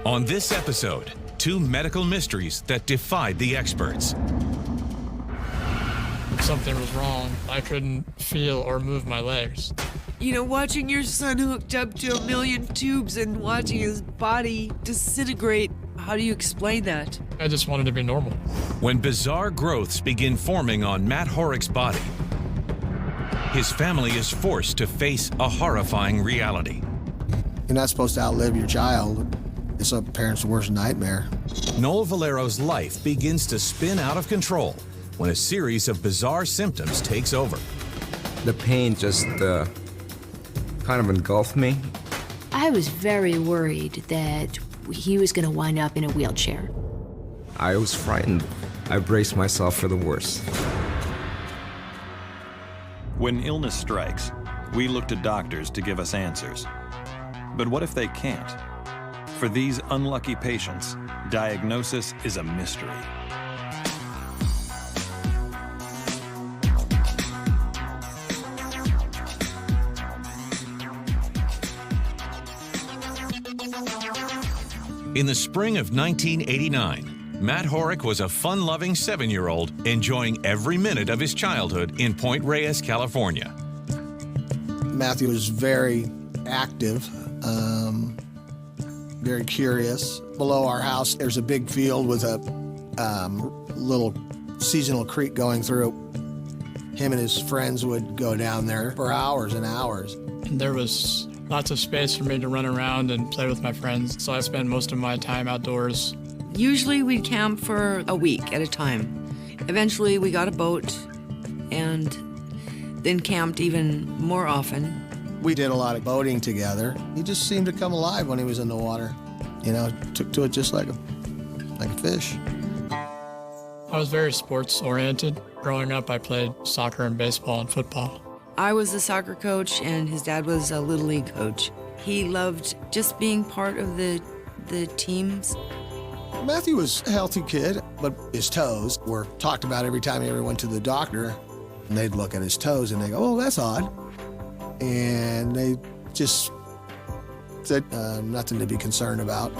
On this episode, two medical mysteries that defied the experts. Something was wrong. I couldn't feel or move my legs. You know, watching your son hooked up to a million tubes and watching his body disintegrate, how do you explain that? I just wanted to be normal. When bizarre growths begin forming on Matt Horick's body, his family is forced to face a horrifying reality. You're not supposed to outlive your child. It's a parent's worst nightmare. Noel Valero's life begins to spin out of control when a series of bizarre symptoms takes over. The pain just kind of engulfed me. I was very worried that he was going to wind up in a wheelchair. I was frightened. I braced myself for the worst. When illness strikes, we look to doctors to give us answers. But what if they can't? For these unlucky patients, diagnosis is a mystery. In the spring of 1989, Matt Horick was a fun-loving 7-year-old enjoying every minute of his childhood in Point Reyes, California. Matthew was very active, very curious. Below our house, there's a big field with a little seasonal creek going through. Him and his friends would go down there for hours and hours. There was lots of space for me to run around and play with my friends, so I spent most of my time outdoors. Usually we'd camp for a week at a time. Eventually we got a boat and then camped even more often. We did a lot of boating together. He just seemed to come alive when he was in the water. You know, took to it just like a fish. I was very sports-oriented. Growing up, I played soccer and baseball and football. I was a soccer coach and his dad was a Little League coach. He loved just being part of the teams. Matthew was a healthy kid, but his toes were talked about every time he ever went to the doctor. And they'd look at his toes and they go, "Oh, that's odd." And they just said nothing to be concerned about.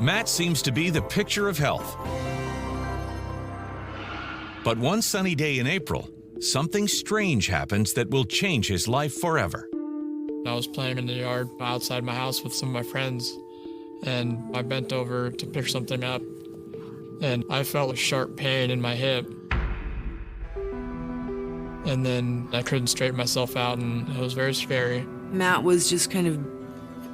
Matt seems to be the picture of health. But one sunny day in April, something strange happens that will change his life forever. I was playing in the yard outside my house with some of my friends, and I bent over to pick something up, and I felt a sharp pain in my hip. And then I couldn't straighten myself out, and it was very scary. Matt was just kind of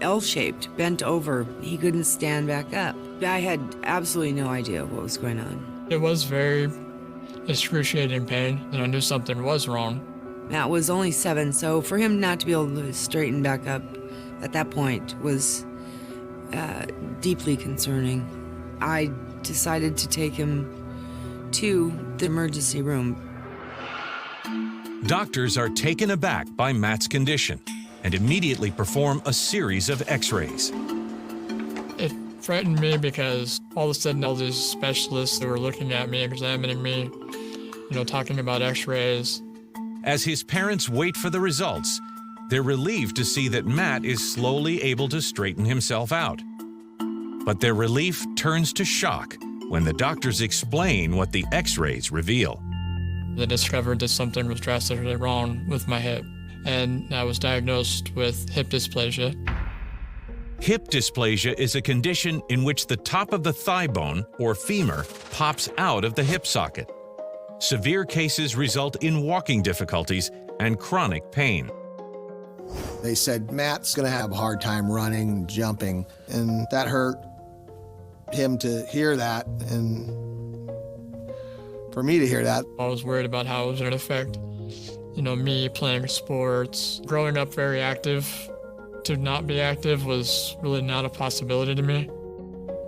L-shaped, bent over. He couldn't stand back up. I had absolutely no idea what was going on. It was very excruciating pain, and I knew something was wrong. Matt was only 7, so for him not to be able to straighten back up at that point was deeply concerning. I decided to take him to the emergency room. Doctors are taken aback by Matt's condition and immediately perform a series of x-rays. It frightened me because all of a sudden all these specialists that were looking at me, examining me, talking about x-rays. As his parents wait for the results, they're relieved to see that Matt is slowly able to straighten himself out. But their relief turns to shock when the doctors explain what the x-rays reveal. They discovered that something was drastically wrong with my hip, and I was diagnosed with hip dysplasia. Hip dysplasia is a condition in which the top of the thigh bone, or femur, pops out of the hip socket. Severe cases result in walking difficulties and chronic pain. They said, "Matt's gonna have a hard time running and jumping," and that hurt him to hear that, and for me to hear that. I was worried about how it was going to affect, me playing sports. Growing up very active, to not be active was really not a possibility to me.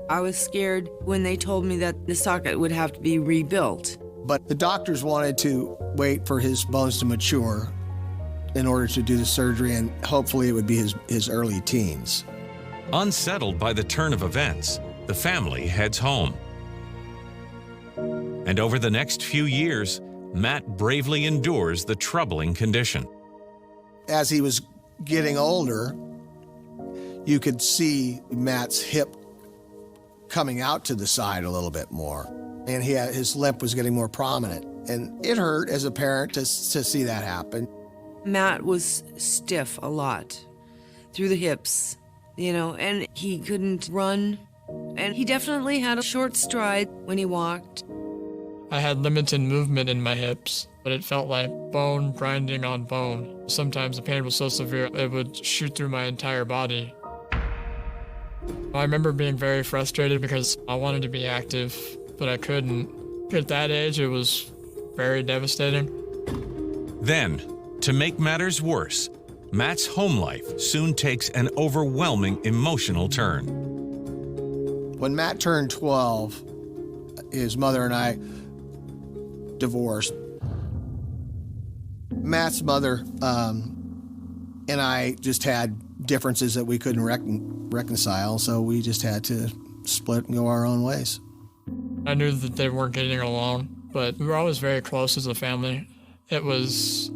I was scared when they told me that the socket would have to be rebuilt. But the doctors wanted to wait for his bones to mature in order to do the surgery, and hopefully it would be his early teens. Unsettled by the turn of events, the family heads home. And over the next few years, Matt bravely endures the troubling condition. As he was getting older, you could see Matt's hip coming out to the side a little bit more. And his limp was getting more prominent. And it hurt as a parent to see that happen. Matt was stiff a lot through the hips, and he couldn't run. And he definitely had a short stride when he walked. I had limited movement in my hips, but it felt like bone grinding on bone. Sometimes the pain was so severe it would shoot through my entire body. I remember being very frustrated because I wanted to be active, but I couldn't. At that age, it was very devastating. Then, to make matters worse, Matt's home life soon takes an overwhelming emotional turn. When Matt turned 12, his mother and I divorced. Matt's mother and I just had differences that we couldn't reconcile, so we just had to split and go our own ways. I knew that they weren't getting along, but we were always very close as a family. It was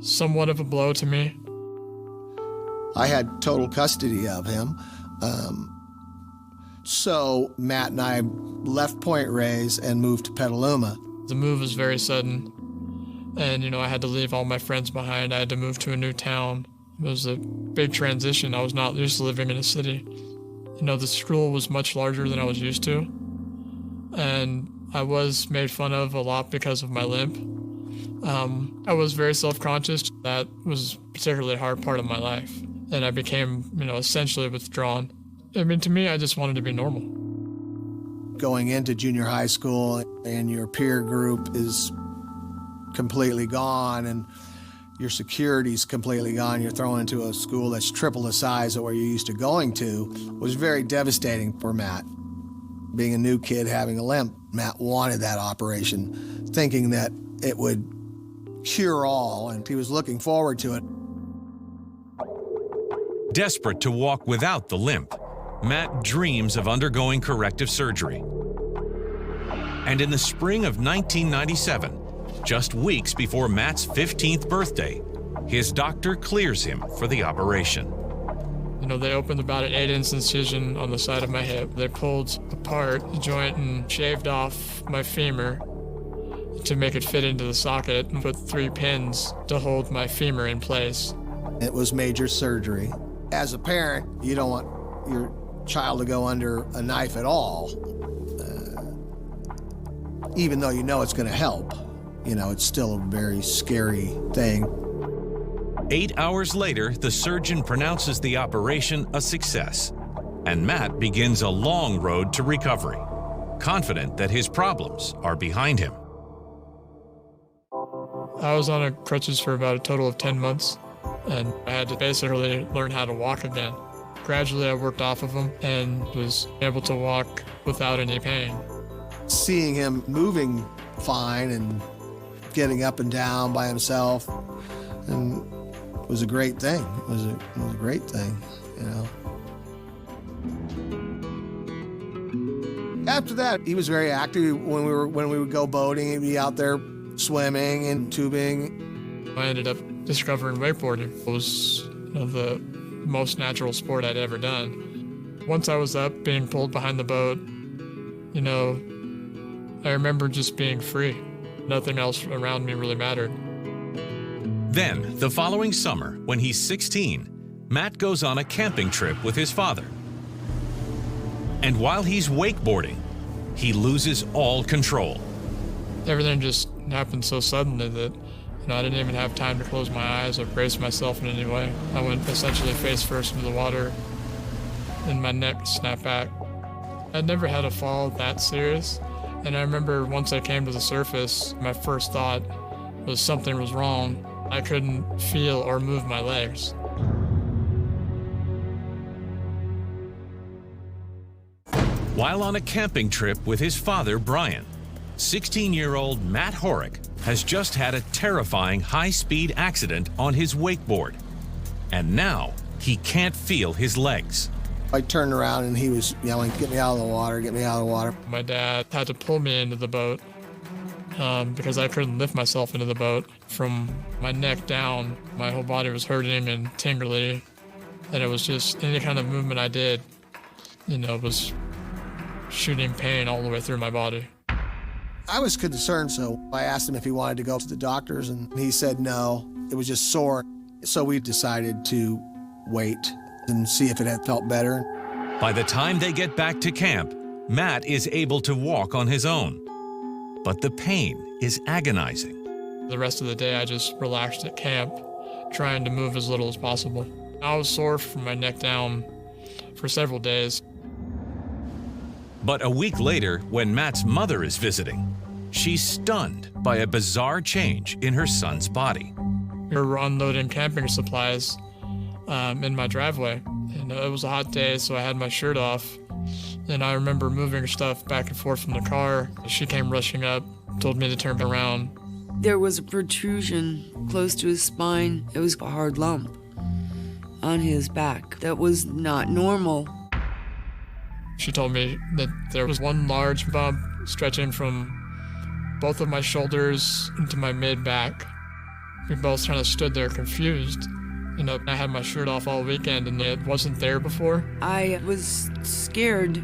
somewhat of a blow to me. I had total custody of him. So Matt and I left Point Reyes and moved to Petaluma. The move was very sudden, and I had to leave all my friends behind. I had to move to a new town. It was a big transition. I was not used to living in a city. The school was much larger than I was used to, and I was made fun of a lot because of my limp. I was very self-conscious. That was a particularly hard part of my life, and I became, essentially withdrawn. To me, I just wanted to be normal. Going into junior high school and your peer group is completely gone and your security's completely gone, you're thrown into a school that's triple the size of where you're used to going to, was very devastating for Matt. Being a new kid having a limp, Matt wanted that operation, thinking that it would cure all, and he was looking forward to it. Desperate to walk without the limp, Matt dreams of undergoing corrective surgery. And in the spring of 1997, just weeks before Matt's 15th birthday, his doctor clears him for the operation. They opened about an 8-inch incision on the side of my hip. They pulled apart the joint and shaved off my femur to make it fit into the socket and put 3 pins to hold my femur in place. It was major surgery. As a parent, you don't want your child to go under a knife at all, even though it's going to help. It's still a very scary thing. 8 hours later, the surgeon pronounces the operation a success, and Matt begins a long road to recovery, confident that his problems are behind him. I was on crutches for about a total of 10 months, and I had to basically learn how to walk again. Gradually, I worked off of them and was able to walk without any pain. Seeing him moving fine and getting up and down by himself and was a great thing. It was a great thing, After that, he was very active. When we would go boating, he'd be out there swimming and tubing. I ended up discovering wakeboarding. It was the most natural sport I'd ever done. Once I was up being pulled behind the boat, I remember just being free. Nothing else around me really mattered. Then, the following summer, when he's 16, Matt goes on a camping trip with his father. And while he's wakeboarding, he loses all control. Everything just happened so suddenly that I didn't even have time to close my eyes or brace myself in any way. I went essentially face first into the water, and my neck snapped back. I'd never had a fall that serious, and I remember once I came to the surface, my first thought was something was wrong. I couldn't feel or move my legs. While on a camping trip with his father, Brian, 16-year-old Matt Horick has just had a terrifying high-speed accident on his wakeboard. And now he can't feel his legs. I turned around and he was yelling, "Get me out of the water, get me out of the water." My dad had to pull me into the boat because I couldn't lift myself into the boat. From my neck down, my whole body was hurting and tingly. And it was just any kind of movement I did, was shooting pain all the way through my body. I was concerned, so I asked him if he wanted to go to the doctors, and he said no. It was just sore. So we decided to wait and see if it had felt better. By the time they get back to camp, Matt is able to walk on his own. But the pain is agonizing. The rest of the day, I just relaxed at camp, trying to move as little as possible. I was sore from my neck down for several days. But a week later, when Matt's mother is visiting, she's stunned by a bizarre change in her son's body. We were unloading camping supplies in my driveway. And it was a hot day, so I had my shirt off. And I remember moving stuff back and forth from the car. She came rushing up, told me to turn around. There was a protrusion close to his spine. It was a hard lump on his back that was not normal. She told me that there was one large bump stretching from both of my shoulders into my mid-back. We both kind of stood there confused. I had my shirt off all weekend and it wasn't there before. I was scared.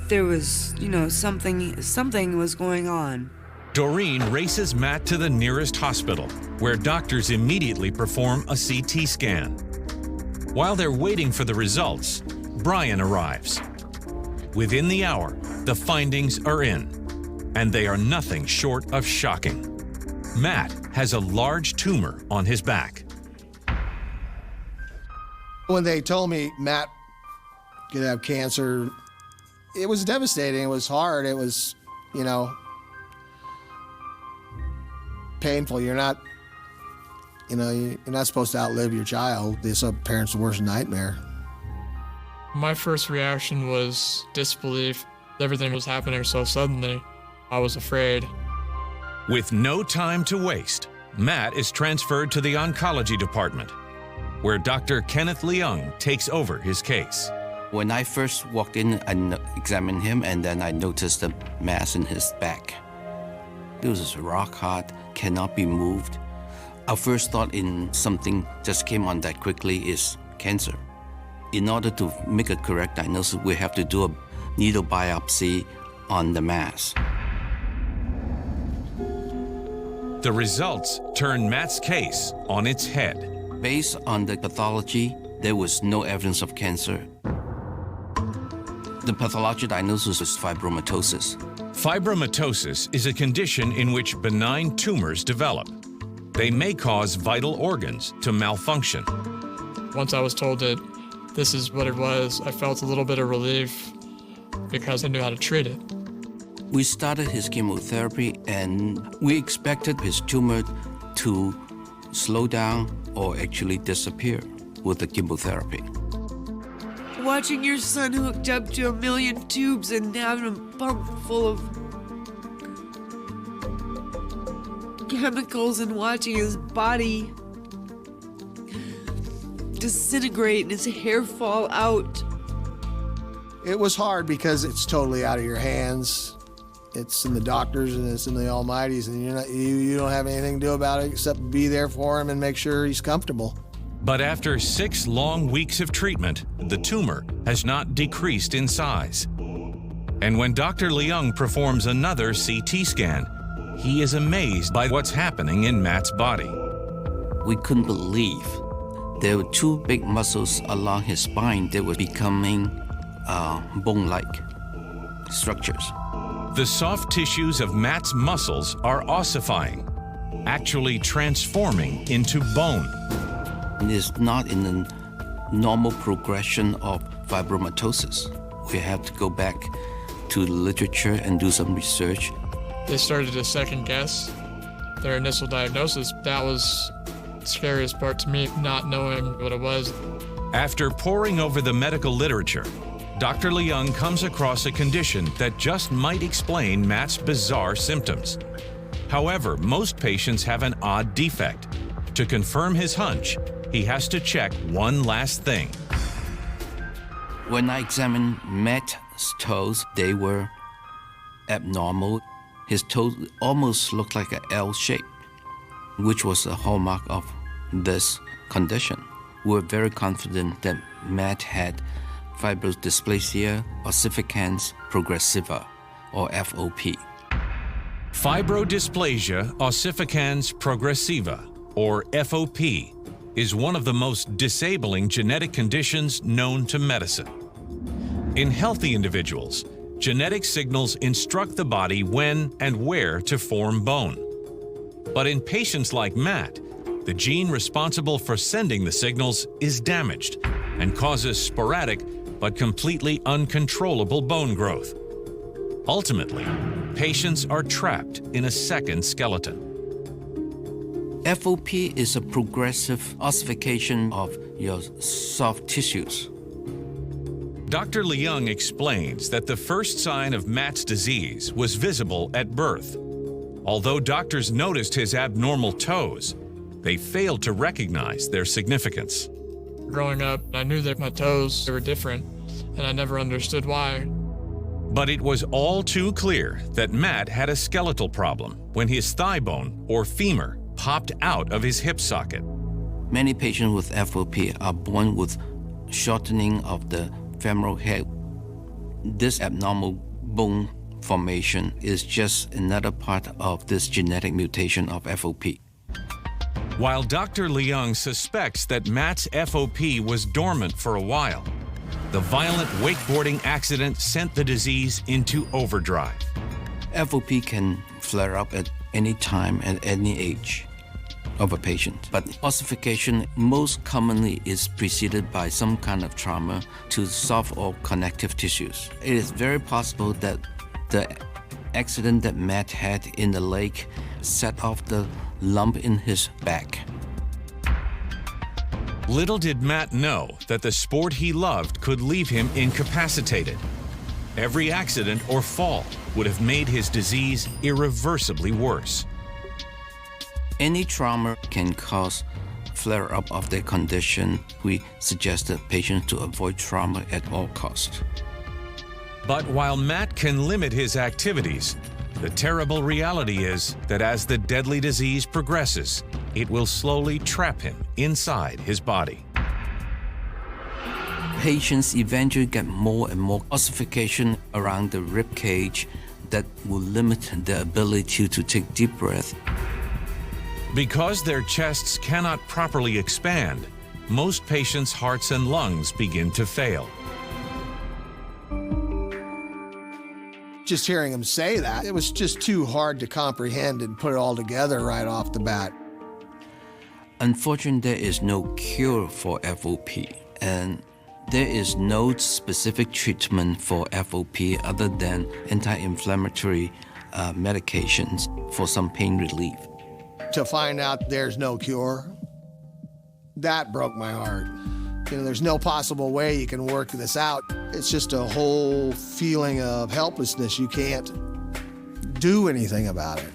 There was, something was going on. Doreen races Matt to the nearest hospital, where doctors immediately perform a CT scan. While they're waiting for the results, Brian arrives. Within the hour, the findings are in, and they are nothing short of shocking. Matt has a large tumor on his back. When they told me Matt could have cancer, it was devastating. It was hard. It was, painful. You're not supposed to outlive your child. It's a parent's worst nightmare. My first reaction was disbelief. Everything was happening so suddenly. I was afraid. With no time to waste, Matt is transferred to the oncology department, where Dr. Kenneth Leung takes over his case. When I first walked in, I examined him, and then I noticed a mass in his back. It was rock hard, cannot be moved. Our first thought in something just came on that quickly is cancer. In order to make a correct diagnosis, we have to do a needle biopsy on the mass. The results turn Matt's case on its head. Based on the pathology, there was no evidence of cancer. The pathologic diagnosis was fibromatosis. Fibromatosis is a condition in which benign tumors develop. They may cause vital organs to malfunction. Once I was told that this is what it was, I felt a little bit of relief because I knew how to treat it. We started his chemotherapy, and we expected his tumor to slow down or actually disappear with the chemotherapy. Watching your son hooked up to 1 million tubes and having him pumped full of chemicals and watching his body disintegrate and his hair fall out. It was hard because it's totally out of your hands. It's in the doctors and it's in the Almighty's, and you don't have anything to do about it except be there for him and make sure he's comfortable. But after 6 long weeks of treatment, the tumor has not decreased in size. And when Dr. Leung performs another CT scan, he is amazed by what's happening in Matt's body. We couldn't believe there were 2 big muscles along his spine that were becoming bone-like structures. The soft tissues of Matt's muscles are ossifying, actually transforming into bone. It is not in the normal progression of fibromatosis. We have to go back to the literature and do some research. They started to second guess their initial diagnosis. That was the scariest part to me, not knowing what it was. After poring over the medical literature, Dr. Leung comes across a condition that just might explain Matt's bizarre symptoms. However, most patients have an odd defect. To confirm his hunch, he has to check one last thing. When I examined Matt's toes, they were abnormal. His toes almost looked like an L shape, which was a hallmark of this condition. were very confident that Matt had fibrodysplasia ossificans progressiva, or FOP. Fibrodysplasia ossificans progressiva, or FOP, is one of the most disabling genetic conditions known to medicine. In healthy individuals, genetic signals instruct the body when and where to form bone. But in patients like Matt, the gene responsible for sending the signals is damaged and causes sporadic but completely uncontrollable bone growth. Ultimately, patients are trapped in a second skeleton. FOP is a progressive ossification of your soft tissues. Dr. Leung explains that the first sign of Matt's disease was visible at birth. Although doctors noticed his abnormal toes, they failed to recognize their significance. Growing up, I knew that my toes were different, and I never understood why. But it was all too clear that Matt had a skeletal problem when his thigh bone, or femur, popped out of his hip socket. Many patients with FOP are born with shortening of the femoral head. This abnormal bone formation is just another part of this genetic mutation of FOP. While Dr. Leung suspects that Matt's FOP was dormant for a while, the violent wakeboarding accident sent the disease into overdrive. FOP can flare up at any time at any age of a patient. But ossification most commonly is preceded by some kind of trauma to soft or connective tissues. It is very possible that the accident that Matt had in the lake set off the lump in his back. Little did Matt know that the sport he loved could leave him incapacitated. Every accident or fall would have made his disease irreversibly worse. Any trauma can cause flare-up of their condition. We suggested patients to avoid trauma at all costs. But while Matt can limit his activities, the terrible reality is that as the deadly disease progresses, it will slowly trap him inside his body. Patients eventually get more and more ossification around the rib cage that will limit their ability to take deep breath. Because their chests cannot properly expand, most patients' hearts and lungs begin to fail. Just hearing him say that, it was just too hard to comprehend and put it all together right off the bat. Unfortunately, there is no cure for FOP, and there is no specific treatment for FOP other than anti-inflammatory medications for some pain relief. To find out there's no cure, that broke my heart. You know, there's no possible way you can work this out. It's just a whole feeling of helplessness. You can't do anything about it.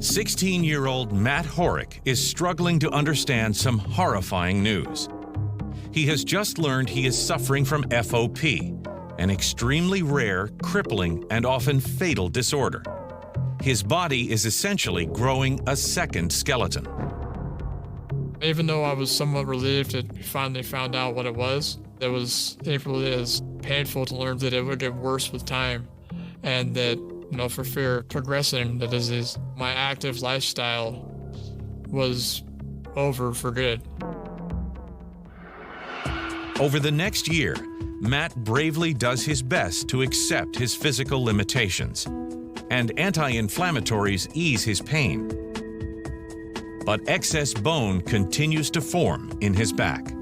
"16-year-old Matt Horick is struggling to understand some horrifying news. He has just learned he is suffering from FOP, an extremely rare, crippling, and often fatal disorder. His body is essentially growing a second skeleton. Even though I was somewhat relieved that we finally found out what it was equally as painful to learn that it would get worse with time, and that, for fear of progressing the disease, my active lifestyle was over for good. Over the next year, Matt bravely does his best to accept his physical limitations, and anti-inflammatories ease his pain. But excess bone continues to form in his back.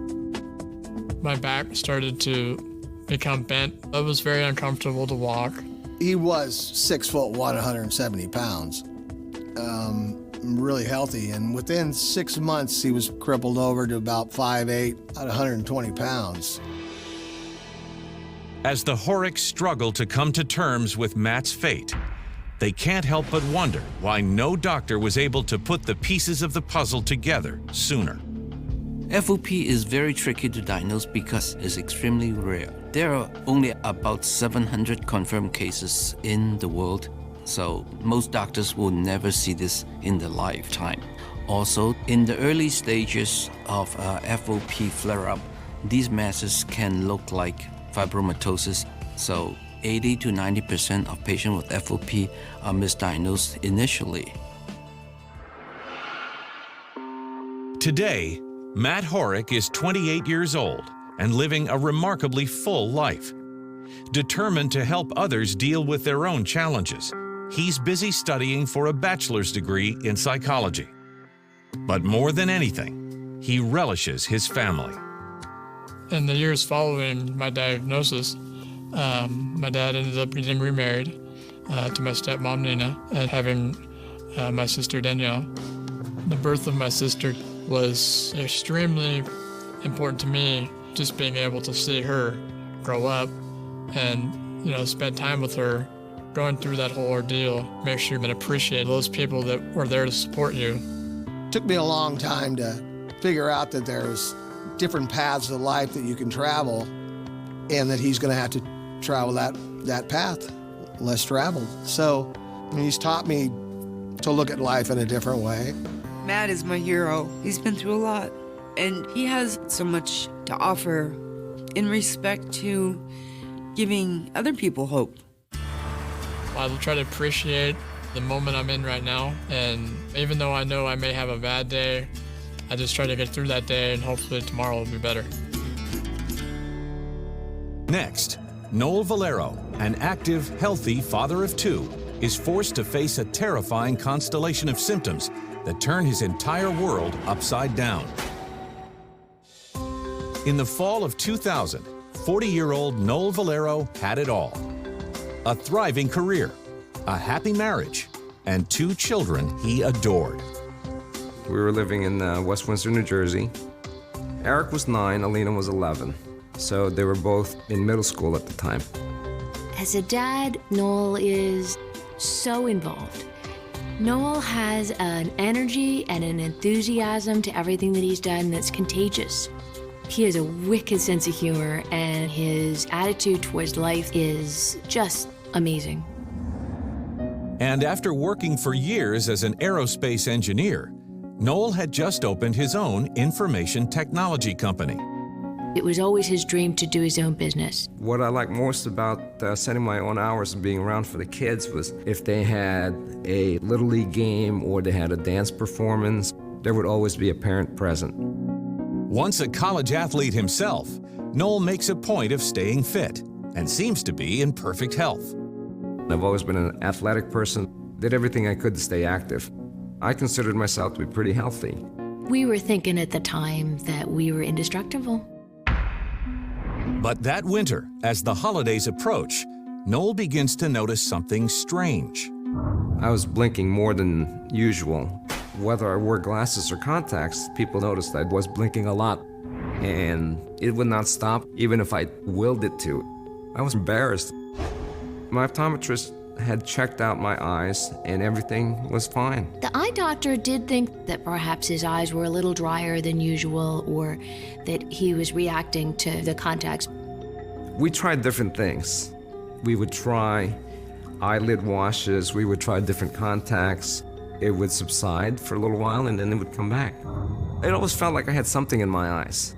My back started to become bent. It was very uncomfortable to walk. He was 6'1", 170 pounds, really healthy. And within 6 months, he was crippled over to about 5'8", about 120 pounds. As the Horricks struggle to come to terms with Matt's fate, they can't help but wonder why no doctor was able to put the pieces of the puzzle together sooner. FOP is very tricky to diagnose because it's extremely rare. There are only about 700 confirmed cases in the world. So most doctors will never see this in their lifetime. Also, in the early stages of FOP flare-up, these masses can look like fibromatosis. So 80 to 90% of patients with FOP are misdiagnosed initially. Today, Matt Horick is 28 years old and living a remarkably full life. Determined to help others deal with their own challenges, he's busy studying for a bachelor's degree in psychology. But more than anything, he relishes his family. In the years following my diagnosis, my dad ended up getting remarried to my stepmom, Nina, and having my sister, Danielle. The birth of my sister was extremely important to me, just being able to see her grow up and, you know, spend time with her, going through that whole ordeal, make sure you can appreciate those people that were there to support you. Took me a long time to figure out that there's different paths of life that you can travel, and that he's going to have to travel that path, less traveled. So he's taught me to look at life in a different way. Matt is my hero. He's been through a lot, and he has so much to offer in respect to giving other people hope. I try to appreciate the moment I'm in right now, and even though I know I may have a bad day, I just try to get through that day, and hopefully tomorrow will be better. Next, Noel Valero, an active, healthy father of two, is forced to face a terrifying constellation of symptoms that turn his entire world upside down. In the fall of 2000, 40-year-old Noel Valero had it all: a thriving career, a happy marriage, and 2 children he adored. We were living in West Windsor, New Jersey. Eric was 9, Alina was 11. So they were both in middle school at the time. As a dad, Noel is so involved. Noel has an energy and an enthusiasm to everything that he's done that's contagious. He has a wicked sense of humor, and his attitude towards life is just amazing. And after working for years as an aerospace engineer, Noel had just opened his own information technology company. It was always his dream to do his own business. What I like most about setting my own hours and being around for the kids was if they had a Little League game or they had a dance performance, there would always be a parent present. Once a college athlete himself, Noel makes a point of staying fit and seems to be in perfect health. I've always been an athletic person, did everything I could to stay active. I considered myself to be pretty healthy. We were thinking at the time that we were indestructible. But that winter, as the holidays approach, Noel begins to notice something strange. I was blinking more than usual. Whether I wore glasses or contacts, people noticed I was blinking a lot. And it would not stop, even if I willed it to. I was embarrassed. My optometrist had checked out my eyes, and everything was fine. The eye doctor did think that perhaps his eyes were a little drier than usual, or that he was reacting to the contacts. We tried different things. We would try eyelid washes, we would try different contacts. It would subside for a little while, and then it would come back. It always felt like I had something in my eyes.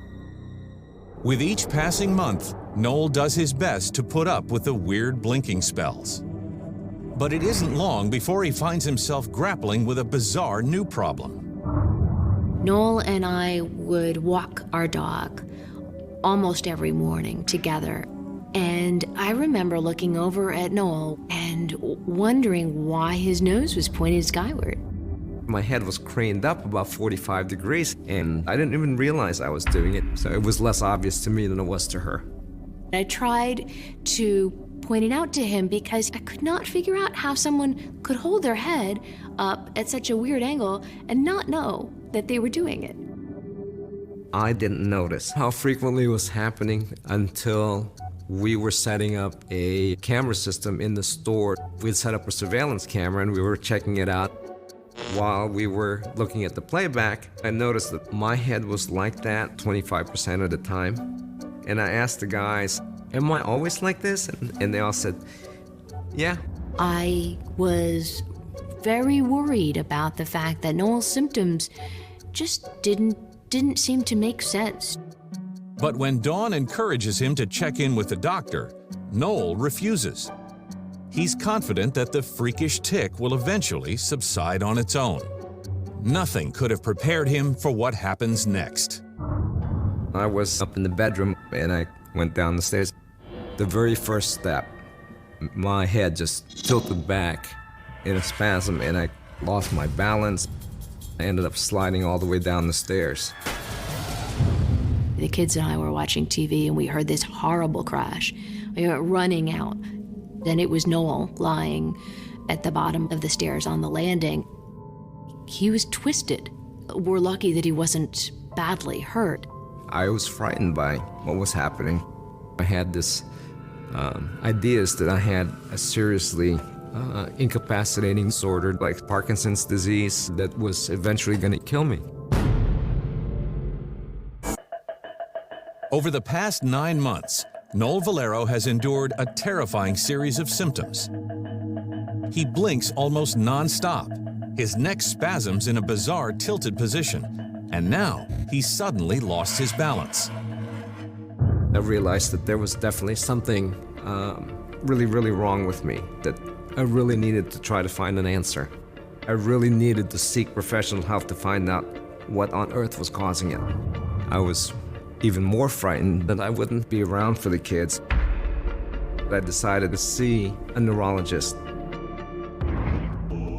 With each passing month, Noel does his best to put up with the weird blinking spells. But it isn't long before he finds himself grappling with a bizarre new problem. Noel and I would walk our dog almost every morning together. And I remember looking over at Noel and wondering why his nose was pointed skyward. My head was craned up about 45 degrees, and I didn't even realize I was doing it, so it was less obvious to me than it was to her. I tried to point it out to him because I could not figure out how someone could hold their head up at such a weird angle and not know that they were doing it. I didn't notice how frequently it was happening until we were setting up a camera system in the store. We'd set up a surveillance camera and we were checking it out. While we were looking at the playback, I noticed that my head was like that 25% of the time. And I asked the guys, am I always like this? And they all said, yeah. I was very worried about the fact that Noel's symptoms just didn't seem to make sense. But when Dawn encourages him to check in with the doctor, Noel refuses. He's confident that the freakish tic will eventually subside on its own. Nothing could have prepared him for what happens next. I was up in the bedroom and I went down the stairs. The very first step, my head just tilted back in a spasm and I lost my balance. I ended up sliding all the way down the stairs. The kids and I were watching TV and we heard this horrible crash. We went running out. Then it was Noel lying at the bottom of the stairs on the landing. He was twisted. We're lucky that he wasn't badly hurt. I was frightened by what was happening. I had this ideas that I had a seriously incapacitating disorder like Parkinson's disease that was eventually going to kill me. Over the past 9 months, Noel Valero has endured a terrifying series of symptoms. He blinks almost non-stop. His neck spasms in a bizarre tilted position, and now he's suddenly lost his balance. I realized that there was definitely something really, really wrong with me, that I really needed to try to find an answer. I really needed to seek professional help to find out what on earth was causing it. I was even more frightened that I wouldn't be around for the kids. I decided to see a neurologist.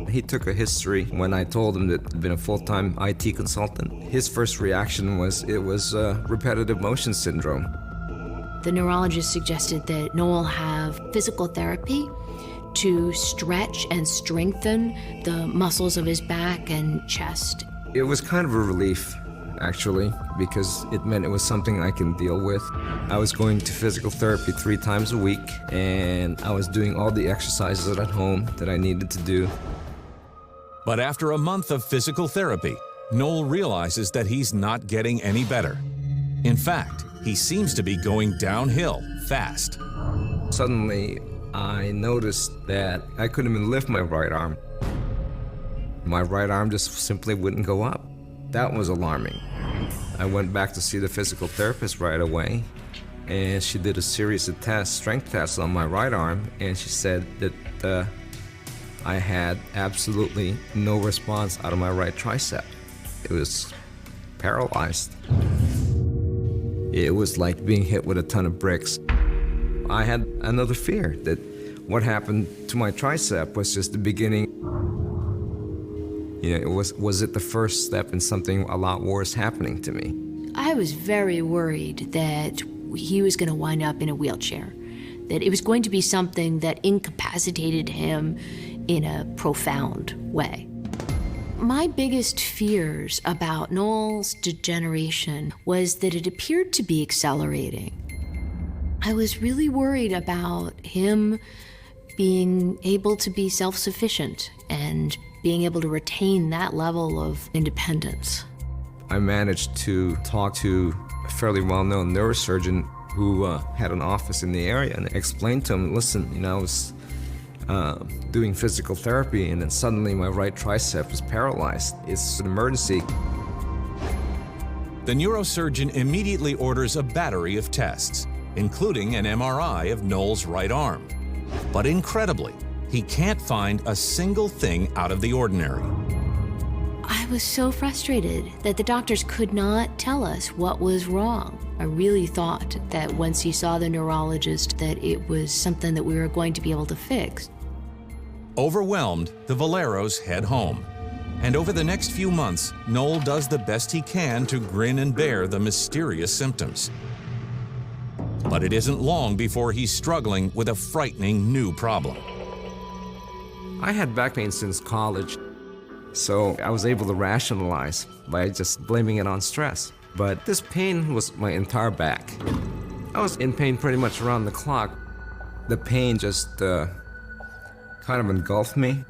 He took a history when I told him that I'd been a full-time IT consultant. His first reaction was it was repetitive motion syndrome. The neurologist suggested that Noel have physical therapy to stretch and strengthen the muscles of his back and chest. It was kind of a relief, actually, because it meant it was something I can deal with. I was going to physical therapy 3 times a week, and I was doing all the exercises at home that I needed to do. But after a month of physical therapy, Noel realizes that he's not getting any better. In fact, he seems to be going downhill fast. Suddenly, I noticed that I couldn't even lift my right arm. My right arm just simply wouldn't go up. That was alarming. I went back to see the physical therapist right away, and she did a series of tests, strength tests on my right arm, and she said that I had absolutely no response out of my right tricep. It was paralyzed. It was like being hit with a ton of bricks. I had another fear that what happened to my tricep was just the beginning. You know, was it the first step in something a lot worse happening to me? I was very worried that he was going to wind up in a wheelchair, that it was going to be something that incapacitated him in a profound way. My biggest fears about Noel's degeneration was that it appeared to be accelerating. I was really worried about him being able to be self-sufficient and being able to retain that level of independence. I managed to talk to a fairly well-known neurosurgeon who had an office in the area and explained to him, listen, you know, I was doing physical therapy and then suddenly my right tricep is paralyzed. It's an emergency. The neurosurgeon immediately orders a battery of tests, including an MRI of Noel's right arm. But incredibly, he can't find a single thing out of the ordinary. I was so frustrated that the doctors could not tell us what was wrong. I really thought that once he saw the neurologist that it was something that we were going to be able to fix. Overwhelmed, the Valeros head home. And over the next few months, Noel does the best he can to grin and bear the mysterious symptoms. But it isn't long before he's struggling with a frightening new problem. I had back pain since college, so I was able to rationalize by just blaming it on stress. But this pain was my entire back. I was in pain pretty much around the clock. The pain just kind of engulfed me.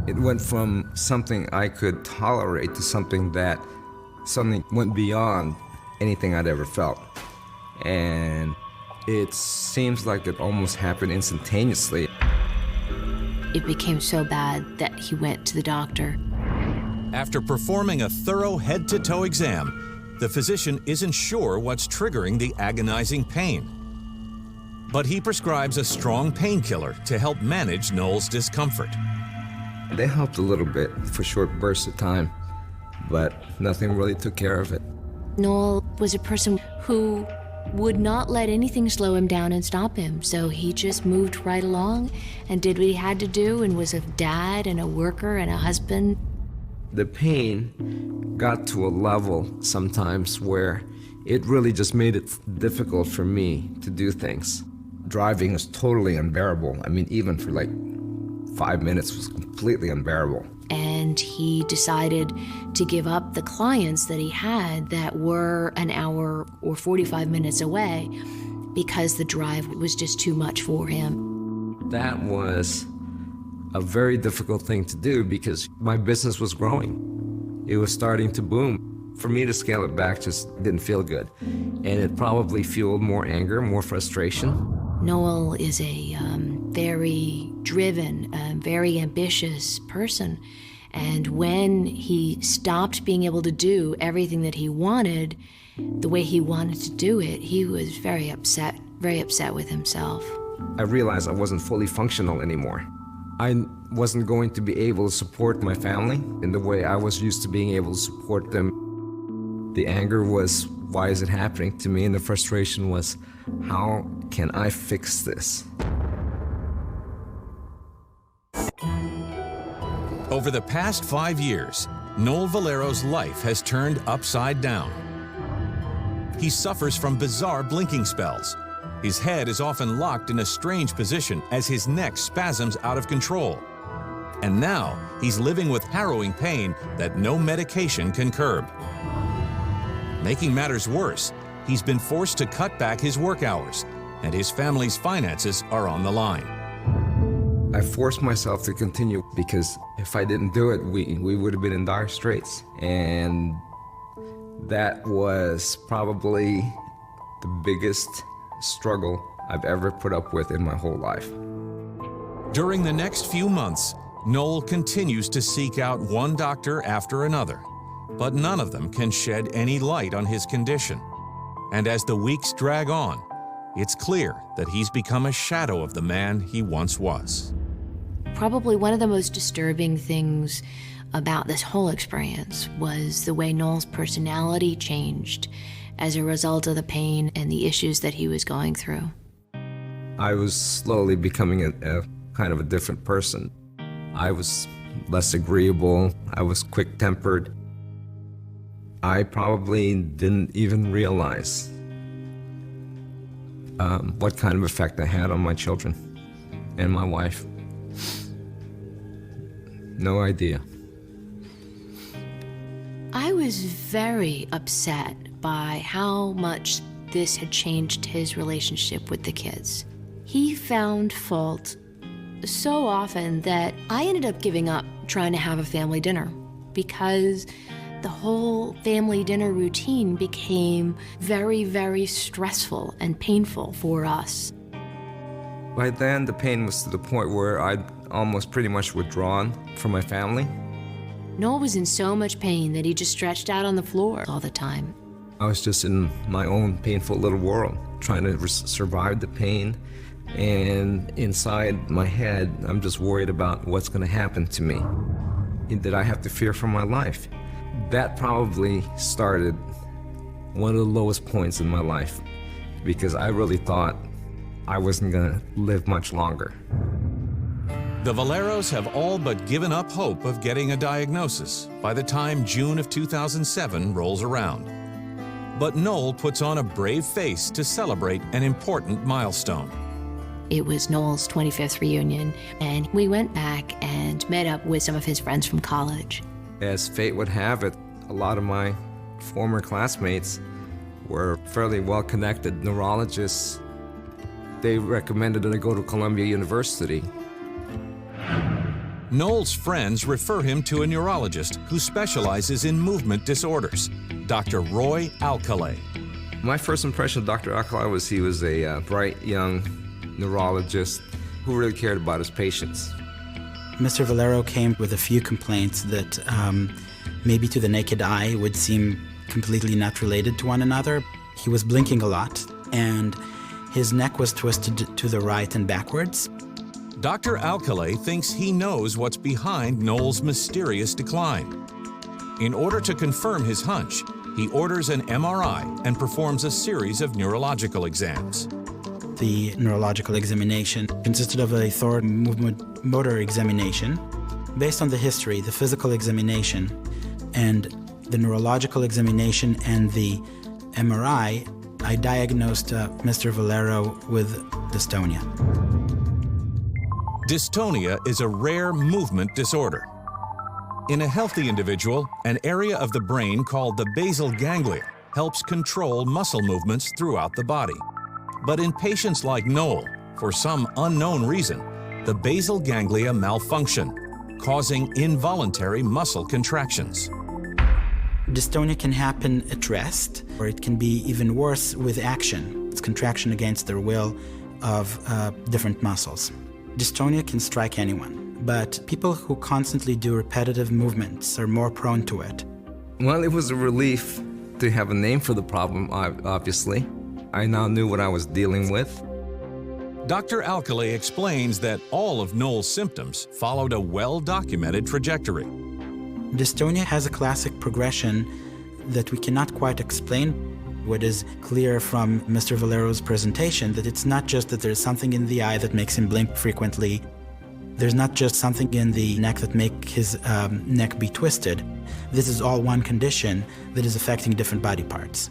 It went from something I could tolerate to something that suddenly went beyond anything I'd ever felt. And it seems like it almost happened instantaneously. It became so bad that he went to the doctor. After performing a thorough head-to-toe exam, the physician isn't sure what's triggering the agonizing pain. But he prescribes a strong painkiller to help manage Noel's discomfort. They helped a little bit for short bursts of time, but nothing really took care of it. Noel was a person who would not let anything slow him down and stop him, so he just moved right along and did what he had to do and was a dad and a worker and a husband. The pain got to a level sometimes where it really just made it difficult for me to do things. Driving was totally unbearable. I mean, even for like 5 minutes was completely unbearable. And he decided to give up the clients that he had that were an hour or 45 minutes away because the drive was just too much for him. That was a very difficult thing to do because my business was growing. It was starting to boom. For me to scale it back just didn't feel good. And it probably fueled more anger, more frustration. Noel is a very driven, very ambitious person. And when he stopped being able to do everything that he wanted, the way he wanted to do it, he was very upset with himself. I realized I wasn't fully functional anymore. I wasn't going to be able to support my family in the way I was used to being able to support them. The anger was, why is it happening to me? And the frustration was, how can I fix this? Over the past 5 years, Noel Valero's life has turned upside down. He suffers from bizarre blinking spells. His head is often locked in a strange position as his neck spasms out of control. And now, he's living with harrowing pain that no medication can curb. Making matters worse, he's been forced to cut back his work hours, and his family's finances are on the line. I forced myself to continue because if I didn't do it, we would have been in dire straits. And that was probably the biggest struggle I've ever put up with in my whole life. During the next few months, Noel continues to seek out one doctor after another, but none of them can shed any light on his condition. And as the weeks drag on, it's clear that he's become a shadow of the man he once was. Probably one of the most disturbing things about this whole experience was the way Noel's personality changed as a result of the pain and the issues that he was going through. I was slowly becoming a kind of a different person. I was less agreeable. I was quick-tempered. I probably didn't even realize what kind of effect I had on my children and my wife. No idea. I was very upset by how much this had changed his relationship with the kids. He found fault so often that I ended up giving up trying to have a family dinner because the whole family dinner routine became very, very stressful and painful for us. By then, the pain was to the point where I'd almost pretty much withdrawn from my family. Noel was in so much pain that he just stretched out on the floor all the time. I was just in my own painful little world, trying to survive the pain. And inside my head, I'm just worried about what's going to happen to me. That I have to fear for my life. That probably started one of the lowest points in my life because I really thought I wasn't going to live much longer. The Valeros have all but given up hope of getting a diagnosis by the time June of 2007 rolls around. But Noel puts on a brave face to celebrate an important milestone. It was Noel's 25th reunion, and we went back and met up with some of his friends from college. As fate would have it, a lot of my former classmates were fairly well-connected neurologists. They recommended that I go to Columbia University. Noel's friends refer him to a neurologist who specializes in movement disorders, Dr. Roy Alcalay. My first impression of Dr. Alcalay was he was a bright young neurologist who really cared about his patients. Mr. Valero came with a few complaints that maybe to the naked eye would seem completely not related to one another. He was blinking a lot, and his neck was twisted to the right and backwards. Dr. Alcalay thinks he knows what's behind Noel's mysterious decline. In order to confirm his hunch, he orders an MRI and performs a series of neurological exams. The neurological examination consisted of a thorough movement motor examination. Based on the history, the physical examination, and the neurological examination and the MRI, I diagnosed Mr. Valero with dystonia. Dystonia is a rare movement disorder. In a healthy individual, an area of the brain called the basal ganglia helps control muscle movements throughout the body. But in patients like Noel, for some unknown reason, the basal ganglia malfunction, causing involuntary muscle contractions. Dystonia can happen at rest, or it can be even worse with action. It's contraction against their will of different muscles. Dystonia can strike anyone, but people who constantly do repetitive movements are more prone to it. Well, it was a relief to have a name for the problem, obviously. I now knew what I was dealing with. Dr. Alcalay explains that all of Noel's symptoms followed a well-documented trajectory. Dystonia has a classic progression that we cannot quite explain. What is clear from Mr. Valero's presentation, that it's not just that there's something in the eye that makes him blink frequently. There's not just something in the neck that makes his neck be twisted. This is all one condition that is affecting different body parts.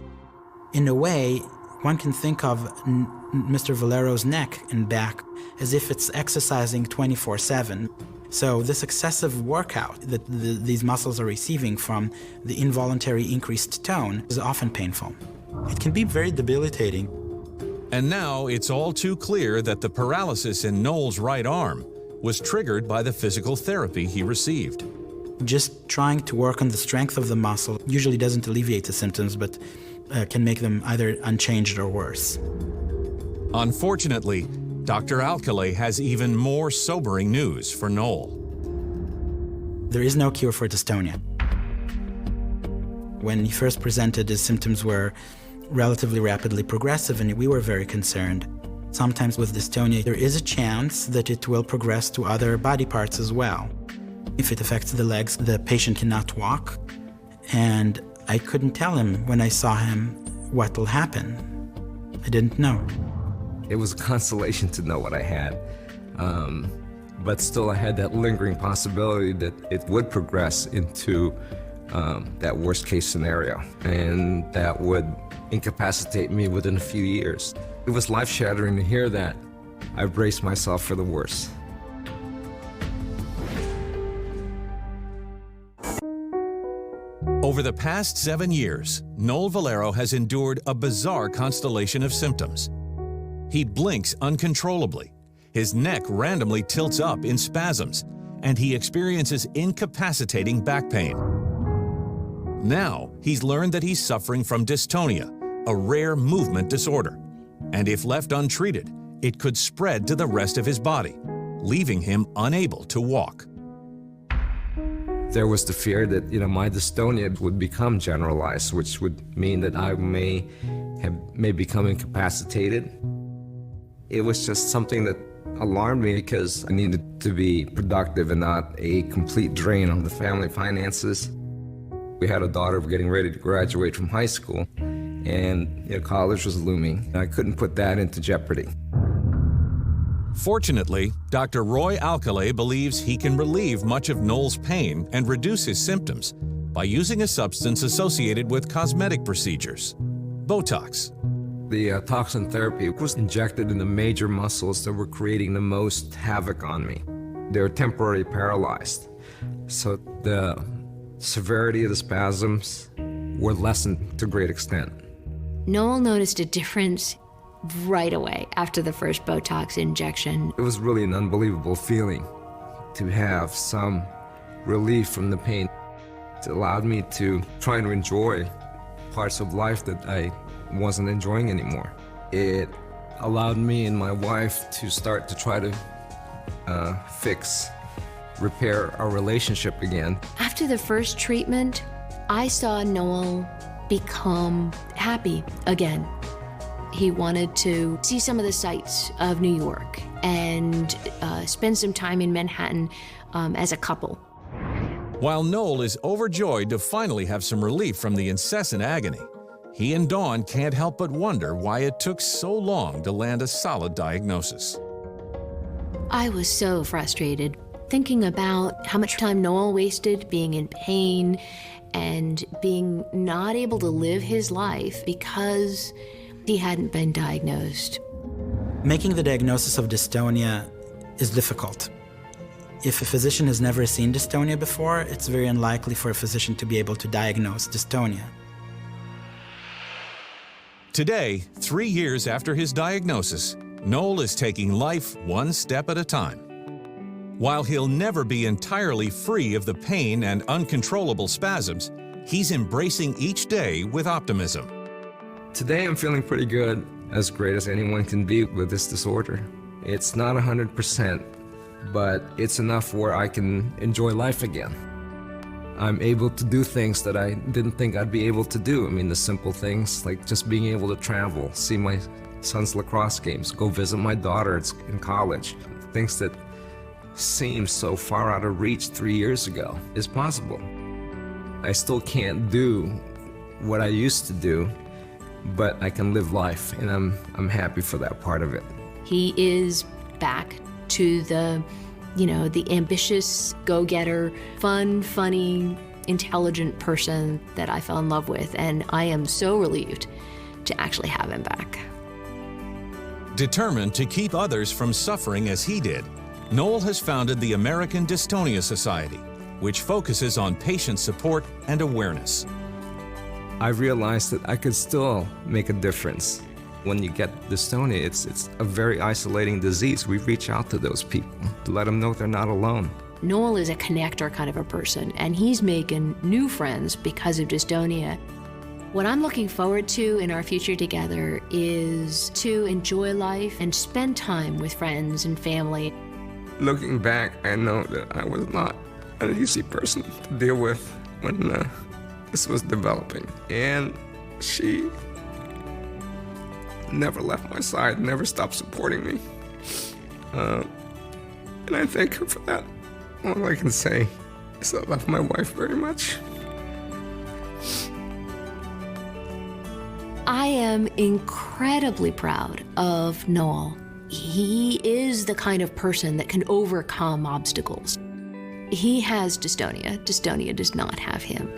In a way, one can think of Mr. Valero's neck and back as if it's exercising 24/7. So this excessive workout that these muscles are receiving from the involuntary increased tone is often painful. It can be very debilitating. And now it's all too clear that the paralysis in Noel's right arm was triggered by the physical therapy he received. Just trying to work on the strength of the muscle usually doesn't alleviate the symptoms, but can make them either unchanged or worse. Unfortunately, Dr. Alcalay has even more sobering news for Noel. There is no cure for dystonia. When he first presented, his symptoms were relatively rapidly progressive, and we were very concerned. Sometimes with dystonia, there is a chance that it will progress to other body parts as well. If it affects the legs, the patient cannot walk, and I couldn't tell him when I saw him what will happen. I didn't know. It was a consolation to know what I had, but still I had that lingering possibility that it would progress into that worst case scenario, and that would incapacitate me within a few years. It was life-shattering to hear that. I braced myself for the worst. Over the past 7 years, Noel Valero has endured a bizarre constellation of symptoms. He blinks uncontrollably, his neck randomly tilts up in spasms, and he experiences incapacitating back pain. Now, he's learned that he's suffering from dystonia, a rare movement disorder, and if left untreated, it could spread to the rest of his body, leaving him unable to walk. There was the fear that, my dystonia would become generalized, which would mean that I may become incapacitated. It was just something that alarmed me because I needed to be productive and not a complete drain on the family finances. We had a daughter getting ready to graduate from high school, and college was looming. I couldn't put that into jeopardy. Fortunately, Dr. Roy Alcalay believes he can relieve much of Noel's pain and reduce his symptoms by using a substance associated with cosmetic procedures, Botox. The toxin therapy was injected in the major muscles that were creating the most havoc on me. They were temporarily paralyzed. So the severity of the spasms were lessened to a great extent. Noel noticed a difference right away after the first Botox injection. It was really an unbelievable feeling to have some relief from the pain. It allowed me to try to enjoy parts of life that I wasn't enjoying anymore. It allowed me and my wife to start to try to fix repair our relationship again. After the first treatment, I saw Noel become happy again. He wanted to see some of the sights of New York and spend some time in Manhattan as a couple. While Noel is overjoyed to finally have some relief from the incessant agony, he and Dawn can't help but wonder why it took so long to land a solid diagnosis. I was so frustrated, thinking about how much time Noel wasted being in pain and being not able to live his life because he hadn't been diagnosed. Making the diagnosis of dystonia is difficult. If a physician has never seen dystonia before, it's very unlikely for a physician to be able to diagnose dystonia. Today, 3 years after his diagnosis, Noel is taking life one step at a time. While he'll never be entirely free of the pain and uncontrollable spasms, he's embracing each day with optimism. Today I'm feeling pretty good, as great as anyone can be with this disorder. It's not 100%, but it's enough where I can enjoy life again. I'm able to do things that I didn't think I'd be able to do. I mean, the simple things like just being able to travel, see my son's lacrosse games, go visit my daughter in college. Things that seemed so far out of reach 3 years ago is possible. I still can't do what I used to do, but I can live life, and I'm happy for that part of it. He is back to the ambitious, go-getter, fun, funny, intelligent person that I fell in love with, and I am so relieved to actually have him back. Determined to keep others from suffering as he did, Noel has founded the American Dystonia Society, which focuses on patient support and awareness. I realized that I could still make a difference. When you get dystonia, it's a very isolating disease. We reach out to those people to let them know they're not alone. Noel is a connector kind of a person, and he's making new friends because of dystonia. What I'm looking forward to in our future together is to enjoy life and spend time with friends and family. Looking back, I know that I was not an easy person to deal with when this was developing. And she never left my side, never stopped supporting me. And I thank her for that. All I can say is I love my wife very much. I am incredibly proud of Noel. He is the kind of person that can overcome obstacles. He has dystonia. Dystonia does not have him.